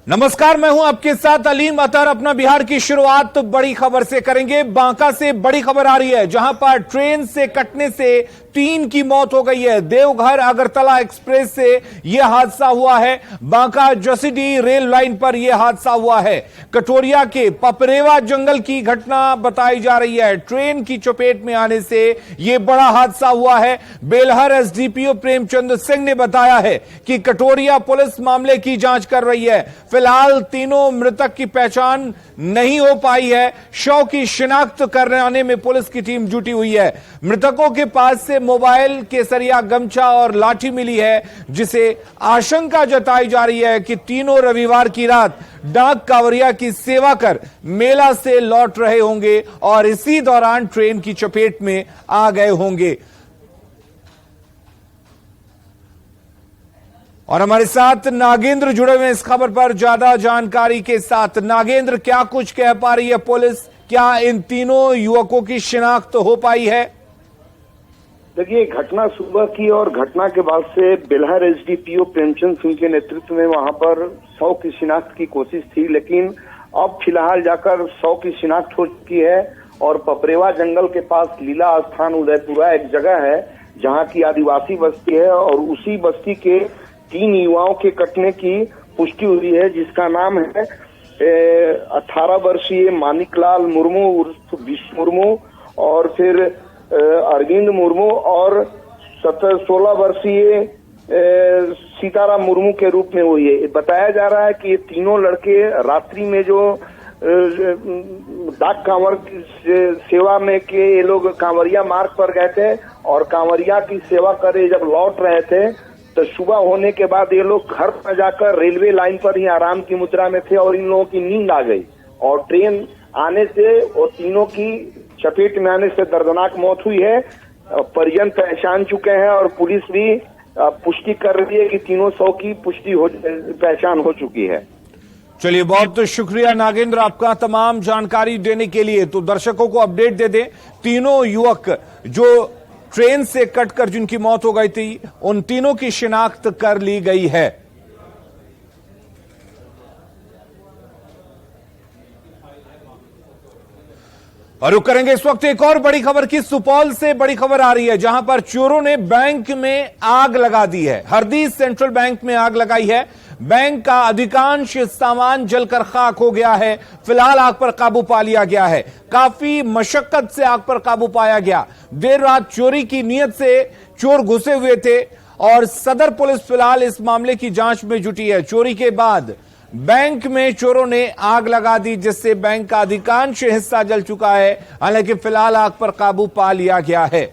नमस्कार, मैं हूं आपके साथ अलीम अतर। अपना बिहार की शुरुआत तो बड़ी खबर से करेंगे। बांका से बड़ी खबर आ रही है, जहां पर ट्रेन से कटने से 3 की मौत हो गई है। देवघर अगरतला एक्सप्रेस से यह हादसा हुआ है। बांका जसीडीह रेल लाइन पर यह हादसा हुआ है। कटोरिया के पपरेवा जंगल की घटना बताई जा रही है। ट्रेन की चपेट में आने से यह बड़ा हादसा हुआ है। बेलहर एसडीपीओ प्रेमचंद सिंह ने बताया है कि कटोरिया पुलिस मामले की जांच कर रही है। फिलहाल तीनों मृतक की पहचान नहीं हो पाई है। शव की शिनाख्त कराने में पुलिस की टीम जुटी हुई है। मृतकों के पास से मोबाइल, केसरिया गमछा और लाठी मिली है, जिसे आशंका जताई जा रही है कि तीनों रविवार की रात डाक कांवरिया की सेवा कर मेला से लौट रहे होंगे और इसी दौरान ट्रेन की चपेट में आ गए होंगे। और हमारे साथ नागेंद्र जुड़े हुए इस खबर पर ज्यादा जानकारी के साथ। नागेंद्र, क्या कुछ कह पा रही है पुलिस? क्या इन तीनों युवकों की शिनाख्त हो पाई है? देखिए, घटना सुबह की और घटना के बाद से बेलहर एसडीपीओ प्रेमचंद सिंह के नेतृत्व में वहां पर 100 की शिनाख्त की कोशिश थी, लेकिन अब फिलहाल जाकर 100 की शिनाख्त हो चुकी है। और पपरेवा जंगल के पास लीला स्थान उदयपुरा एक जगह है जहां की आदिवासी बस्ती है, और उसी बस्ती के 3 युवाओं के कटने की पुष्टि हुई है, जिसका नाम है 18 वर्षीय मानिकलाल मुर्मू उर्फ विश्व मुर्मू, और फिर अरविंद मुर्मू, और 16 वर्षीय सीताराम मुर्मू के रूप में हुई है। बताया जा रहा है कि ये तीनों लड़के रात्रि में जो डाक कांवर सेवा में के ये लोग कांवरिया मार्ग पर गए थे और कांवरिया की सेवा करे जब लौट रहे थे तो सुबह होने के बाद ये लोग घर पर जाकर रेलवे लाइन पर ही आराम की मुद्रा में थे और इन लोगों की नींद आ गई और ट्रेन आने से और तीनों की चपेट में आने से दर्दनाक मौत हुई है। परिजन पहचान चुके हैं और पुलिस भी पुष्टि कर रही है कि तीनों 100 की पहचान हो चुकी है। चलिए, बहुत शुक्रिया नागेंद्र आपका तमाम जानकारी देने के लिए। तो दर्शकों को अपडेट दे दें, तीनों युवक जो ट्रेन से कटकर जिनकी मौत हो गई थी, उन तीनों की शिनाख्त कर ली गई है। और रुक करेंगे इस वक्त एक और बड़ी खबर की। सुपौल से बड़ी खबर आ रही है, जहां पर चोरों ने बैंक में आग लगा दी है। हरदी सेंट्रल बैंक में आग लगाई है। बैंक का अधिकांश सामान जलकर खाक हो गया है। फिलहाल आग पर काबू पा लिया गया है। काफी मशक्कत से आग पर काबू पाया गया। देर रात चोरी की नीयत से चोर घुसे हुए थे और सदर पुलिस फिलहाल इस मामले की जांच में जुटी है। चोरी के बाद बैंक में चोरों ने आग लगा दी, जिससे बैंक का अधिकांश हिस्सा जल चुका है। हालांकि फिलहाल आग पर काबू पा लिया गया है।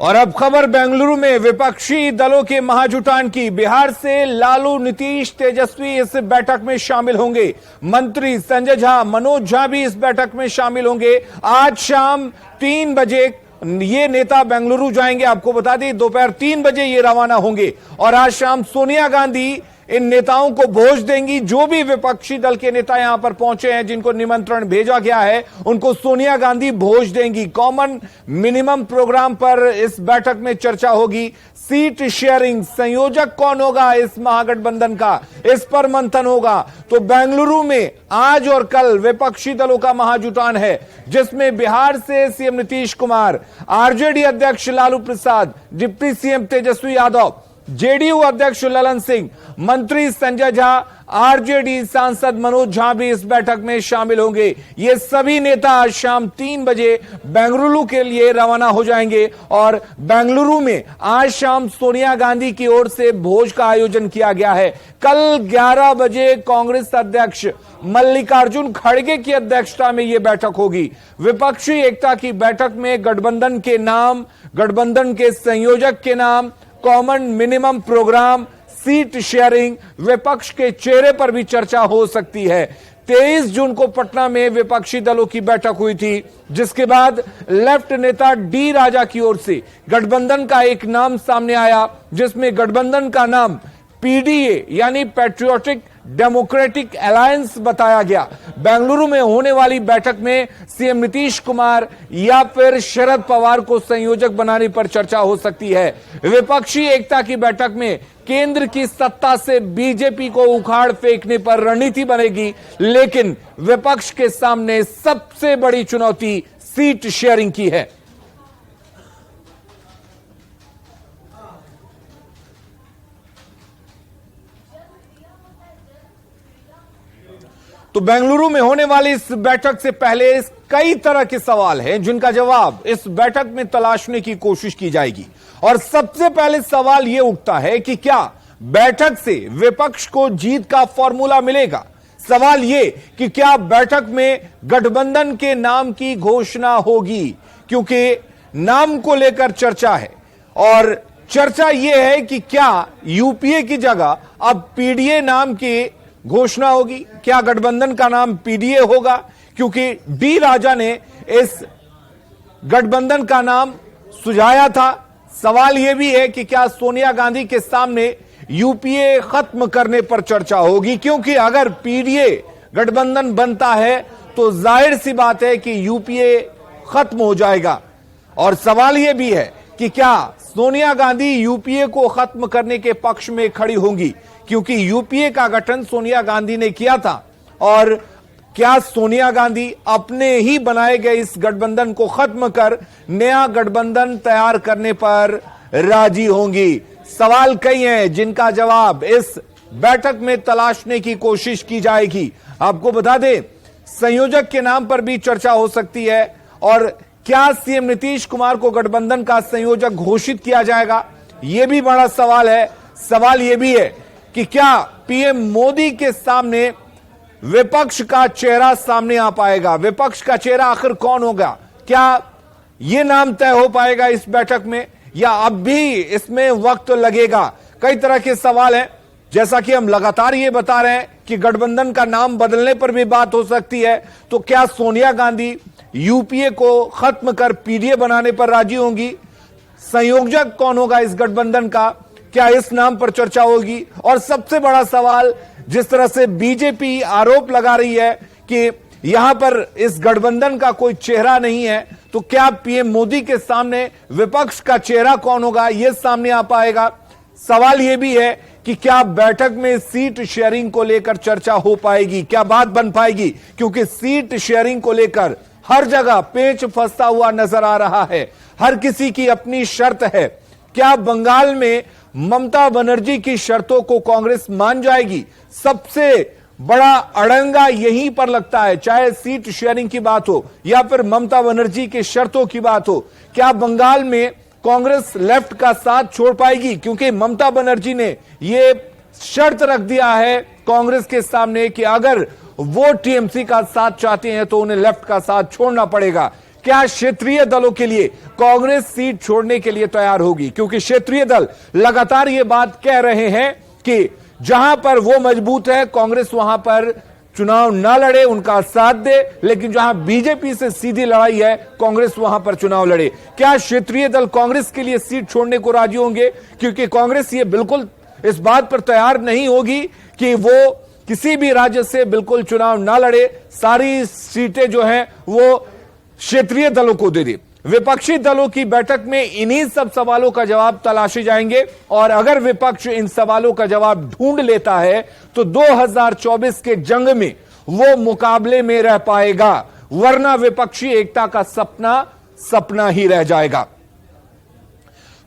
और अब खबर बेंगलुरु में विपक्षी दलों के महाजुटान की। बिहार से लालू, नीतीश, तेजस्वी इस बैठक में शामिल होंगे। मंत्री संजय झा, मनोज झा भी इस बैठक में शामिल होंगे। आज शाम 3 बजे ये नेता बेंगलुरु जाएंगे। आपको बता दें, दोपहर 3 बजे ये रवाना होंगे और आज शाम सोनिया गांधी इन नेताओं को भोज देंगी। जो भी विपक्षी दल के नेता यहां पर पहुंचे हैं, जिनको निमंत्रण भेजा गया है, उनको सोनिया गांधी भोज देंगी। कॉमन मिनिमम प्रोग्राम पर इस बैठक में चर्चा होगी। सीट शेयरिंग, संयोजक कौन होगा इस महागठबंधन का, इस पर मंथन होगा। तो बेंगलुरु में आज और कल विपक्षी दलों का महाजुटान है, जिसमें बिहार से सीएम नीतीश कुमार, आरजेडी अध्यक्ष Lalu Prasad, deputy CM Tejashwi Yadav, JDU अध्यक्ष ललन सिंह, मंत्री संजय झा, आरजेडी सांसद मनोज झा भी इस बैठक में शामिल होंगे। ये सभी नेता आज शाम 3 बजे बेंगलुरु के लिए रवाना हो जाएंगे और बेंगलुरु में आज शाम सोनिया गांधी की ओर से भोज का आयोजन किया गया है। कल 11 बजे कांग्रेस अध्यक्ष मल्लिकार्जुन खड़गे की अध्यक्षता में यह बैठक होगी। विपक्षी एकता की बैठक में गठबंधन के नाम, गठबंधन के संयोजक के नाम, common minimum programme, seat sharing, विपक्ष के चेहरे पर भी चर्चा हो सकती है। 23 जून को पटना में विपक्षी दलों की बैठक हुई थी, जिसके बाद लेफ्ट नेता डी राजा की ओर से गठबंधन का एक नाम सामने आया, जिसमें गठबंधन का नाम पीडीए यानी पैट्रियोटिक डेमोक्रेटिक अलायंस बताया गया। बेंगलुरु में होने वाली बैठक में सीएम नीतीश कुमार या फिर शरद पवार को संयोजक बनाने पर चर्चा हो सकती है। विपक्षी एकता की बैठक में केंद्र की सत्ता से बीजेपी को उखाड़ फेंकने पर रणनीति बनेगी, लेकिन विपक्ष के सामने सबसे बड़ी चुनौती सीट शेयरिंग की है। तो बेंगलुरु में होने वाली इस बैठक से पहले कई तरह के सवाल हैं, जिनका जवाब इस बैठक में तलाशने की कोशिश की जाएगी। और सबसे पहले सवाल यह उठता है कि क्या बैठक से विपक्ष को जीत का फॉर्मूला मिलेगा। सवाल यह कि क्या बैठक में गठबंधन के नाम की घोषणा होगी, क्योंकि नाम को लेकर चर्चा है। और चर्चा यह है कि क्या यूपीए की जगह अब पीडीए नाम की घोषणा होगी, क्या गठबंधन का नाम पीडीए होगा, क्योंकि डी राजा ने इस गठबंधन का नाम सुझाया था। सवाल यह भी है कि क्या सोनिया गांधी के सामने यूपीए खत्म करने पर चर्चा होगी, क्योंकि अगर पीडीए गठबंधन बनता है तो जाहिर सी बात है कि यूपीए खत्म हो जाएगा। और सवाल यह भी है कि क्या सोनिया गांधी यूपीए को खत्म करने के पक्ष में खड़ी होंगी, क्योंकि यूपीए का गठन सोनिया गांधी ने किया था। और क्या सोनिया गांधी अपने ही बनाए गए इस गठबंधन को खत्म कर नया गठबंधन तैयार करने पर राजी होंगी। सवाल कई हैं, जिनका जवाब इस बैठक में तलाशने की कोशिश की जाएगी। आपको बता दें, संयोजक के नाम पर भी चर्चा हो सकती है। और क्या सीएम नीतीश कुमार को गठबंधन का संयोजक घोषित किया जाएगा, यह भी बड़ा सवाल है। सवाल यह भी है कि क्या पीएम मोदी के सामने विपक्ष का चेहरा सामने आ पाएगा। विपक्ष का चेहरा आखिर कौन होगा, क्या यह नाम तय हो पाएगा इस बैठक में, या अब भी इसमें वक्त लगेगा। कई तरह के सवाल हैं, जैसा कि हम लगातार ये बता रहे हैं कि गठबंधन का नाम बदलने पर भी बात हो सकती है। तो क्या सोनिया गांधी यूपीए को खत्म कर पीडीए बनाने पर राजी होंगी, संयोजक कौन होगा इस गठबंधन का, क्या इस नाम पर चर्चा होगी। और सबसे बड़ा सवाल, जिस तरह से बीजेपी आरोप लगा रही है कि यहां पर इस गठबंधन का कोई चेहरा नहीं है, तो क्या पीएम मोदी के सामने विपक्ष का चेहरा कौन होगा, यह सामने आ पाएगा। सवाल यह भी है कि क्या बैठक में सीट शेयरिंग को लेकर चर्चा हो पाएगी, क्या बात बन पाएगी, क्योंकि सीट शेयरिंग को लेकर हर जगह पेच फंसता हुआ नजर आ रहा है। हर किसी की अपनी शर्त है। क्या बंगाल में ममता बनर्जी की शर्तों को कांग्रेस मान जाएगी। सबसे बड़ा अड़ंगा यहीं पर लगता है, चाहे सीट शेयरिंग की बात हो या फिर ममता बनर्जी की शर्तों की बात हो। क्या बंगाल में कांग्रेस लेफ्ट का साथ छोड़ पाएगी, क्योंकि ममता बनर्जी ने यह शर्त रख दिया है कांग्रेस के सामने कि अगर वो टीएमसी का साथ चाहते हैं तो उन्हें लेफ्ट का साथ छोड़ना पड़ेगा। क्या क्षेत्रीय दलों के लिए कांग्रेस सीट छोड़ने के लिए तैयार होगी, क्योंकि क्षेत्रीय दल लगातार ये बात कह रहे हैं कि जहां पर वो मजबूत है कांग्रेस वहां पर चुनाव ना लड़े, उनका साथ दे, लेकिन जहां बीजेपी से सीधी लड़ाई है कांग्रेस वहां पर चुनाव लड़े। क्या क्षेत्रीय दल कांग्रेस के लिए सीट छोड़ने को राजी होंगे, क्योंकि कांग्रेस ये बिल्कुल इस बात पर तैयार नहीं होगी कि वो किसी भी राज्य से बिल्कुल चुनाव ना लड़े, सारी सीटें जो हैं वो क्षेत्रीय दलों को दे दे। विपक्षी दलों की बैठक में इन्हीं सब सवालों का जवाब तलाशे जाएंगे, और अगर विपक्ष इन सवालों का जवाब ढूंढ लेता है तो 2024 के जंग में वो मुकाबले में रह पाएगा, वरना विपक्षी एकता का सपना ही रह जाएगा।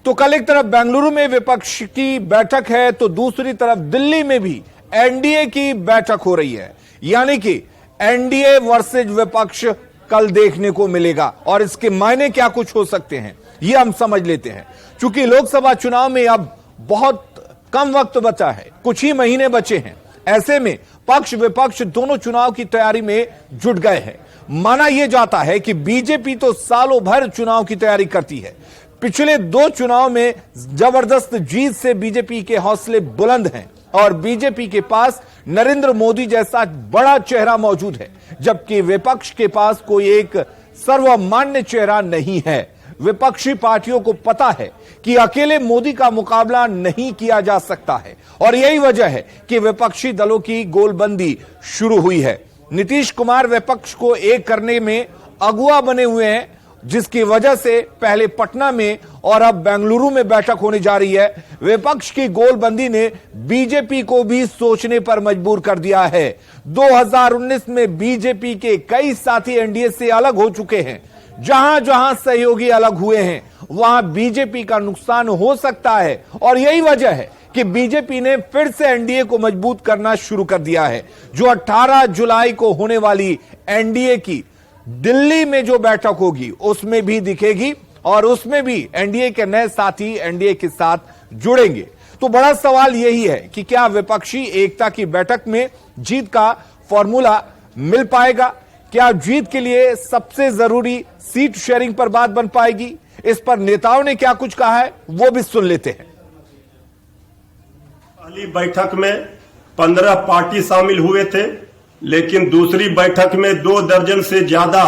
तो कल एक तरफ बेंगलुरु में विपक्ष की बैठक है, तो दूसरी तरफ दिल्ली में भी एनडीए की बैठक हो रही है, यानी कि एनडीए वर्सेज विपक्ष कल देखने को मिलेगा। और इसके मायने क्या कुछ हो सकते हैं ये हम समझ लेते हैं। चूंकि लोकसभा चुनाव में अब बहुत कम वक्त बचा है, कुछ ही महीने बचे हैं, ऐसे में पक्ष विपक्ष दोनों चुनाव की तैयारी में जुट गए हैं। माना यह जाता है कि बीजेपी तो सालों भर चुनाव की तैयारी करती है। पिछले 2 चुनाव में जबरदस्त जीत से बीजेपी के हौसले बुलंद हैं, और बीजेपी के पास नरेंद्र मोदी जैसा बड़ा चेहरा मौजूद है, जबकि विपक्ष के पास कोई एक सर्वमान्य चेहरा नहीं है। विपक्षी पार्टियों को पता है कि अकेले मोदी का मुकाबला नहीं किया जा सकता है और यही वजह है कि विपक्षी दलों की गोलबंदी शुरू हुई है। नीतीश कुमार विपक्ष को एक करने में अगुआ बने हुए हैं, जिसकी वजह से पहले पटना में और अब बेंगलुरु में बैठक होने जा रही है। विपक्ष की गोलबंदी ने बीजेपी को भी सोचने पर मजबूर कर दिया है। 2019 में बीजेपी के कई साथी एनडीए से अलग हो चुके हैं। जहां जहां सहयोगी अलग हुए हैं वहां बीजेपी का नुकसान हो सकता है और यही वजह है कि बीजेपी ने फिर से एनडीए को मजबूत करना शुरू कर दिया है। जो 18 जुलाई को होने वाली एनडीए की दिल्ली में जो बैठक होगी उसमें भी दिखेगी और उसमें भी एनडीए के नए साथी एनडीए के साथ जुड़ेंगे। तो बड़ा सवाल यही है कि क्या विपक्षी एकता की बैठक में जीत का फॉर्मूला मिल पाएगा? क्या जीत के लिए सबसे जरूरी सीट शेयरिंग पर बात बन पाएगी? इस पर नेताओं ने क्या कुछ कहा है वो भी सुन लेते हैं। पहली बैठक में 15 पार्टी शामिल हुए थे, लेकिन दूसरी बैठक में 2 दर्जन से ज्यादा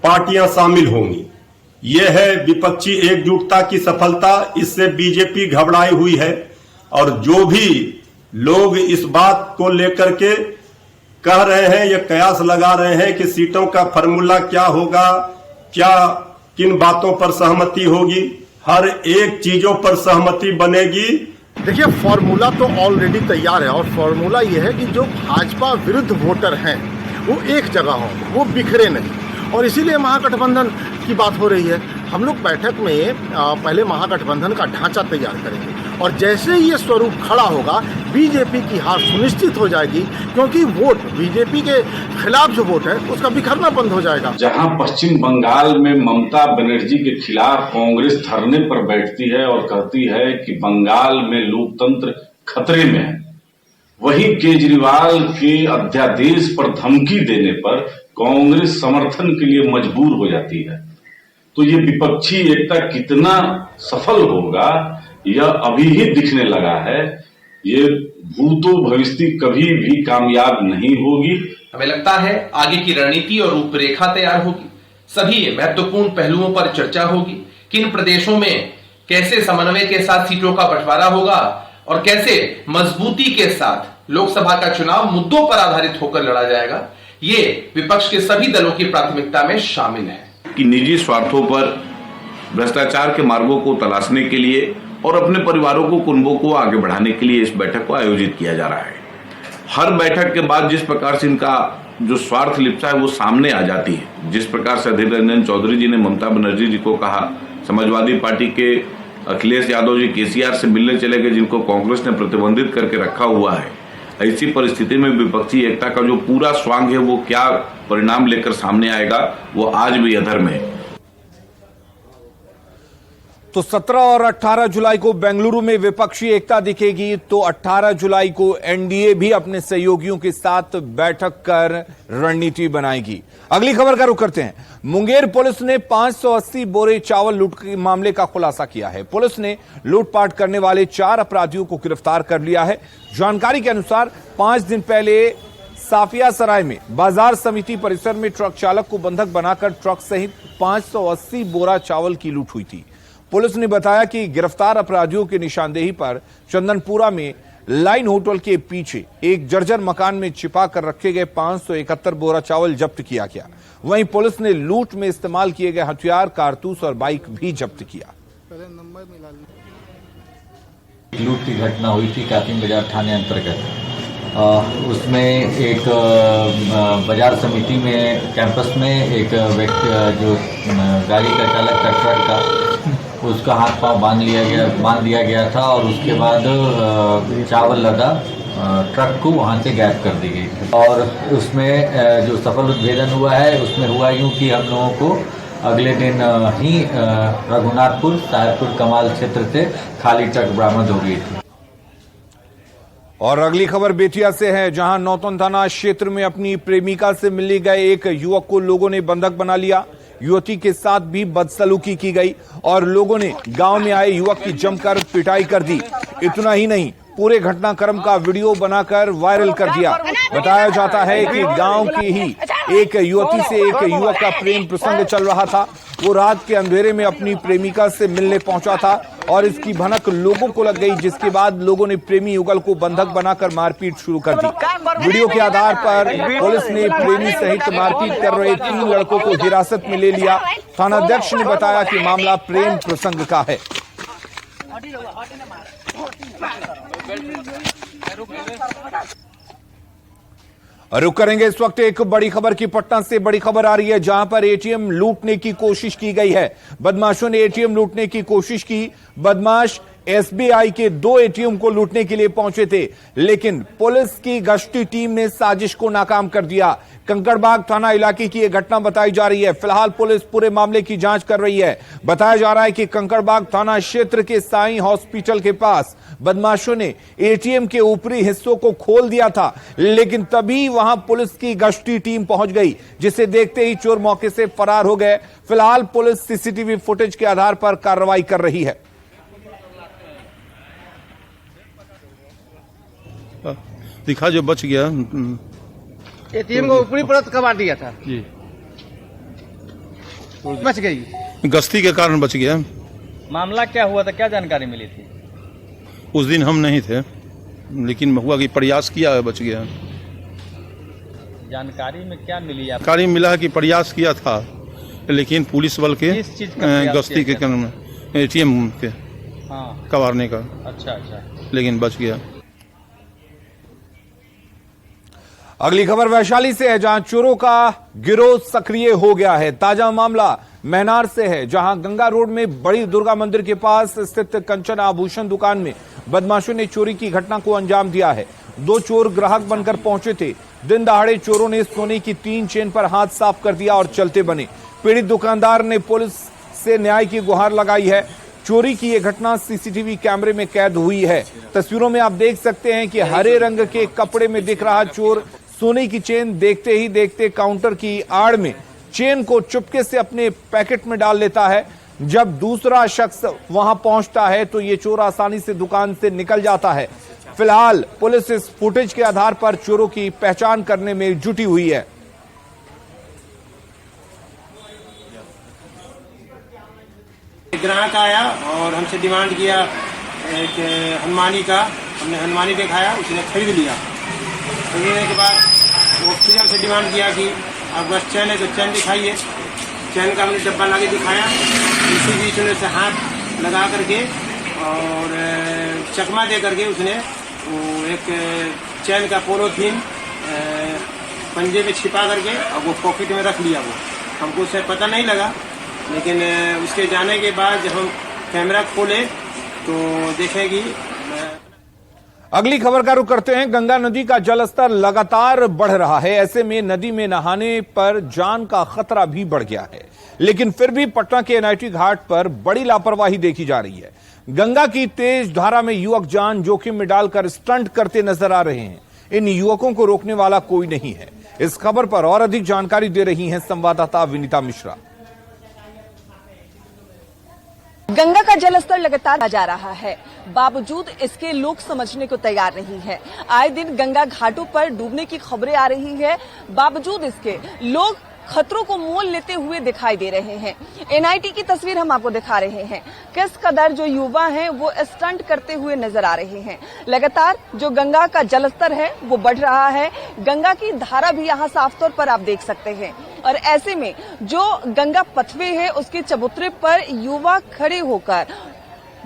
पार्टियां शामिल होंगी। यह है विपक्षी एकजुटता की सफलता। इससे बीजेपी घबराई हुई है और जो भी लोग इस बात को लेकर के कह रहे हैं या कयास लगा रहे हैं कि सीटों का फॉर्मूला क्या होगा, क्या किन बातों पर सहमति होगी, हर एक चीजों पर सहमति बनेगी। देखिए, फॉर्मूला तो ऑलरेडी तैयार है और फॉर्मूला यह है कि जो भाजपा विरुद्ध वोटर हैं वो एक जगह हों, वो बिखरे नहीं, और इसीलिए महागठबंधन की बात हो रही है। हम लोग बैठक में पहले महागठबंधन का ढांचा तैयार करेंगे और जैसे ही ये स्वरूप खड़ा होगा बीजेपी की हार सुनिश्चित हो जाएगी, क्योंकि वोट बीजेपी के खिलाफ जो वोट है उसका बिखरना बंद हो जाएगा। जहां पश्चिम बंगाल में ममता बनर्जी के खिलाफ कांग्रेस धरने पर बैठती है और कहती है कि बंगाल में लोकतंत्र खतरे में है, वहीं केजरीवाल के अध्यादेश पर धमकी देने पर कांग्रेस समर्थन के लिए मजबूर हो जाती है। तो ये विपक्षी एकता कितना सफल होगा यह अभी ही दिखने लगा है। ये भूतो भविष्य कभी भी कामयाब नहीं होगी। हमें लगता है आगे की रणनीति और रूपरेखा तैयार होगी। सभी महत्वपूर्ण पहलुओं पर चर्चा होगी। किन प्रदेशों में कैसे समन्वय के साथ सीटों का बंटवारा होगा और कैसे मजबूती के साथ लोकसभा का चुनाव मुद्दों पर आधारित होकर लड़ा जाएगा, ये विपक्ष के सभी दलों की प्राथमिकता में शामिल है। कि निजी स्वार्थों पर भ्रष्टाचार के मार्गों को तलाशने के लिए और अपने परिवारों को, कुंबों को आगे बढ़ाने के लिए इस बैठक को आयोजित किया जा रहा है। हर बैठक के बाद जिस प्रकार से इनका जो स्वार्थ लिप्सा है वो सामने आ जाती है। जिस प्रकार से अधीर रंजन चौधरी जी ने ममता बनर्जी जी को कहा, समाजवादी पार्टी के अखिलेश यादव जी केसीआर से मिलने चले गए, जिनको कांग्रेस ने प्रतिबंधित करके रखा हुआ है। ऐसी परिस्थिति में विपक्षी एकता का जो पूरा स्वांग है वो क्या परिणाम लेकर सामने आएगा वो आज भी अधर्म है। तो 17 और 18 जुलाई को बेंगलुरु में विपक्षी एकता दिखेगी, तो 18 जुलाई को एनडीए भी अपने सहयोगियों के साथ बैठक कर रणनीति बनाएगी। अगली खबर का रुख करते हैं। मुंगेर पुलिस ने 580 बोरे चावल लूट के मामले का खुलासा किया है। पुलिस ने लूटपाट करने वाले 4 अपराधियों को गिरफ्तार कर लिया है। जानकारी के अनुसार 5 दिन पहले साफिया सराय में बाजार समिति परिसर में ट्रक चालक को बंधक बनाकर ट्रक सहित 580 बोरा चावल की लूट हुई थी। पुलिस ने बताया कि गिरफ्तार अपराधियों की निशानदेही पर चंदनपुरा में लाइन होटल के पीछे एक जर्जर मकान में छिपा कर रखे गए 571 बोरा चावल जब्त किया गया। वहीं पुलिस ने लूट में इस्तेमाल किए गए हथियार, कारतूस और बाइक भी जब्त किया। लूट की घटना हुई थी कातिम बाजार थाने अंतर्गत। उसमें एक बाजार समिति में कैंपस में एक व्यक्ति जो गाड़ी का चालक था, ट्रक का, उसका हाथ पांव बांध दिया गया था और उसके बाद चावल लदा ट्रक को वहां से गायब कर दी गई थी। और उसमें जो सफल उद्भेदन हुआ है उसमें हुआ यूं कि हम लोगों को अगले दिन ही रघुनाथपुर साहेबपुर कमाल क्षेत्र से खाली ट्रक बरामद हो गई थी। और अगली खबर बेतिया से है, जहां नौतन थाना क्षेत्र में अपनी प्रेमिका से मिलने गए एक युवक को लोगों ने बंधक बना लिया। युवती के साथ भी बदसलूकी की गई और लोगों ने गांव में आए युवक की जमकर पिटाई कर दी। इतना ही नहीं, पूरे घटनाक्रम का वीडियो बनाकर वायरल कर दिया। बताया जाता है कि गांव की ही एक युवती से एक युवक का प्रेम प्रसंग चल रहा था। वो रात के अंधेरे में अपनी प्रेमिका से मिलने पहुंचा था और इसकी भनक लोगों को लग गई, जिसके बाद लोगों ने प्रेमी युगल को बंधक बनाकर मारपीट शुरू कर दी। वीडियो के आधार पर पुलिस ने प्रेमी सहित मारपीट कर रहे 3 लड़कों को हिरासत में ले लिया। थानाध्यक्ष ने बताया कि मामला प्रेम प्रसंग का है। रुक करेंगे इस वक्त एक बड़ी खबर की। पटना से बड़ी खबर आ रही है, जहां पर एटीएम लूटने की कोशिश की गई है। बदमाशों ने एटीएम लूटने की कोशिश की। बदमाश एसबीआई के 2 एटीएम को लूटने के लिए पहुंचे थे, लेकिन पुलिस की गश्ती टीम ने साजिश को नाकाम कर दिया। कंकड़बाग थाना इलाके की यह घटना बताई जा रही है। फिलहाल पुलिस पूरे मामले की जांच कर रही है। बताया जा रहा है कि कंकड़बाग थाना क्षेत्र के साईं हॉस्पिटल के पास बदमाशों ने एटीएम के ऊपरी हिस्सों को खोल दिया था, लेकिन तभी वहां पुलिस की गश्ती टीम पहुंच गई, जिसे देखते ही चोर मौके से फरार हो गए। फिलहाल पुलिस सीसीटीवी फुटेज के आधार पर कार्रवाई कर रही है। दिखा जो बच गया। एटीएम को ऊपरी परत कमा दिया था जी, बच गई। गश्ती के कारण बच गया। मामला क्या हुआ था, क्या जानकारी मिली थी? उस दिन हम नहीं थे, लेकिन हुआ कि प्रयास किया, बच गया। जानकारी में क्या मिली? जानकारी मिला कि प्रयास किया था, लेकिन पुलिस बल के किस चीज का गश्ती के कारण एटीएम के कबाड़ने का। अच्छा, लेकिन बच गया। अगली खबर वैशाली से है, जहां चोरों का गिरोह सक्रिय हो गया है। ताजा मामला महनार से है, जहां गंगा रोड में बड़ी दुर्गा मंदिर के पास स्थित कंचन आभूषण दुकान में बदमाशों ने चोरी की घटना को अंजाम दिया है। 2 चोर ग्राहक बनकर पहुंचे थे। दिन दहाड़े चोरों ने सोने की 3 चेन पर हाथ साफ कर दिया और चलते बने। पीड़ित दुकानदार ने पुलिस से न्याय की गुहार लगाई है। चोरी की यह घटना सीसीटीवी कैमरे में कैद हुई है। तस्वीरों में आप देख सकते हैं कि हरे रंग के कपड़े में दिख रहा चोर सोने की चेन देखते ही देखते काउंटर की आड़ में चेन को चुपके से अपने पैकेट में डाल लेता है। जब दूसरा शख्स वहां पहुंचता है तो ये चोर आसानी से दुकान से निकल जाता है। फिलहाल पुलिस इस फुटेज के आधार पर चोरों की पहचान करने में जुटी हुई है। ग्राहक आया और हमसे डिमांड किया एक हनुमानी का। हमने हनुमानी दिखाया, उसने खरीद लिया। खरीदने के बाद वो फिर हमसे डिमांड किया कि आप बस चैन है तो चैन दिखाइए। चैन का हमने डब्बा ला के दिखाया। इसी बीच में से हाथ लगा करके और चकमा दे करके उसने वो एक चैन का पोलोथीन पंजे में छिपा करके और वो पॉकेट में रख लिया। वो हमको उससे पता नहीं लगा, लेकिन उसके जाने के बाद जब हम कैमरा खोले तो देखेंगी। अगली खबर का रुख करते हैं। गंगा नदी का जलस्तर लगातार बढ़ रहा है। ऐसे में नदी में नहाने पर जान का खतरा भी बढ़ गया है, लेकिन फिर भी पटना के एनआईटी घाट पर बड़ी लापरवाही देखी जा रही है। गंगा की तेज धारा में युवक जान जोखिम में डालकर स्टंट करते नजर आ रहे हैं। इन युवकों को रोकने वाला कोई नहीं है। इस खबर पर और अधिक जानकारी दे रही हैं संवाददाता विनीता मिश्रा। गंगा का जलस्तर लगातार जा रहा है, बावजूद इसके लोग समझने को तैयार नहीं है। आए दिन गंगा घाटों पर डूबने की खबरें आ रही है, बावजूद इसके लोग खतरों को मोल लेते हुए दिखाई दे रहे हैं। एनआईटी की तस्वीर हम आपको दिखा रहे हैं। किस कदर जो युवा हैं वो स्टंट करते हुए नजर आ रहे हैं। लगातार जो गंगा का जलस्तर है वो बढ़ रहा है। गंगा की धारा भी यहाँ साफ तौर पर आप देख सकते हैं। और ऐसे में जो गंगा पथवे है उसके चबूतरे पर युवा खड़े होकर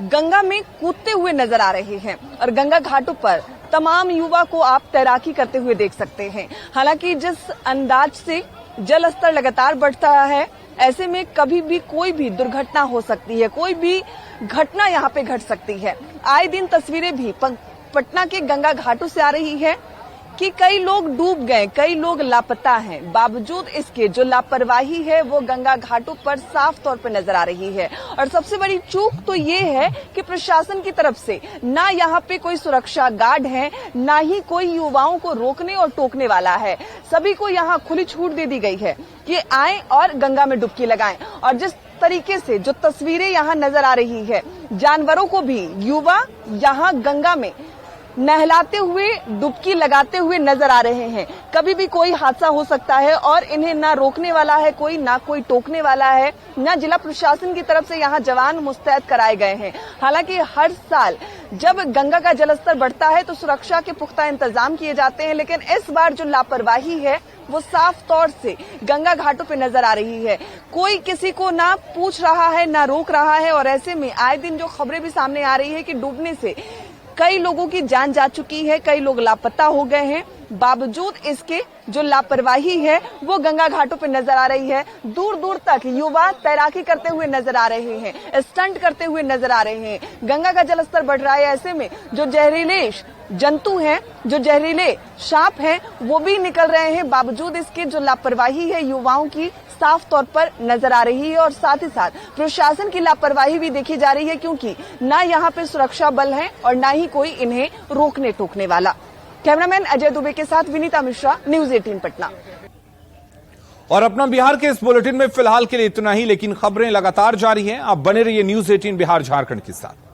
गंगा में कूदते हुए नजर आ रहे हैं। और गंगा घाटों पर तमाम युवा को आप तैराकी करते हुए देख सकते हैं। हालांकि जिस अंदाज से जल स्तर लगातार बढ़ता है, ऐसे में कभी भी कोई भी दुर्घटना हो सकती है, कोई भी घटना यहाँ पे घट सकती है। आए दिन तस्वीरें भी पटना के गंगा घाटों से आ रही है कि कई लोग डूब गए, कई लोग लापता हैं। बावजूद इसके जो लापरवाही है वो गंगा घाटों पर साफ तौर पर नजर आ रही है। और सबसे बड़ी चूक तो ये है कि प्रशासन की तरफ से ना यहाँ पे कोई सुरक्षा गार्ड है, ना ही कोई युवाओं को रोकने और टोकने वाला है। सभी को यहाँ खुली छूट दे दी गई है कि आएं और गंगा में डुबकी लगाएं। और जिस तरीके से जो तस्वीरें यहाँ नजर आ रही है, जानवरों को भी युवा यहाँ गंगा में नहलाते हुए, डुबकी लगाते हुए नजर आ रहे हैं। कभी भी कोई हादसा हो सकता है और इन्हें ना रोकने वाला है कोई, ना कोई टोकने वाला है, ना जिला प्रशासन की तरफ से यहाँ जवान मुस्तैद कराए गए हैं। हालांकि हर साल जब गंगा का जलस्तर बढ़ता है तो सुरक्षा के पुख्ता इंतजाम किए जाते हैं, लेकिन इस बार जो लापरवाही है वो साफ तौर से गंगा घाटों पे नजर आ रही है। कोई किसी को ना पूछ रहा है, ना रोक रहा है, और ऐसे में आए दिन जो खबरें भी सामने आ रही है कि डूबने से कई लोगों की जान जा चुकी है, कई लोग लापता हो गए हैं। बावजूद इसके जो लापरवाही है वो गंगा घाटों पे नजर आ रही है। दूर दूर तक युवा तैराकी करते हुए नजर आ रहे हैं, स्टंट करते हुए नजर आ रहे हैं। गंगा का जलस्तर बढ़ रहा है, ऐसे में जो जहरीले जंतु हैं, जो जहरीले सांप हैं, वो भी निकल रहे हैं। बावजूद इसके जो लापरवाही है युवाओं की साफ तौर पर नजर आ रही है, और साथ ही साथ प्रशासन की लापरवाही भी देखी जा रही है, क्योंकि ना यहाँ पे सुरक्षा बल है और ना ही कोई इन्हें रोकने टोकने वाला। कैमरामैन अजय दुबे के साथ विनीता मिश्रा, न्यूज 18 पटना। और अपना बिहार के इस बुलेटिन में फिलहाल के लिए इतना ही, लेकिन खबरें लगातार जारी हैं। आप बने रहिए न्यूज 18 बिहार झारखंड के साथ।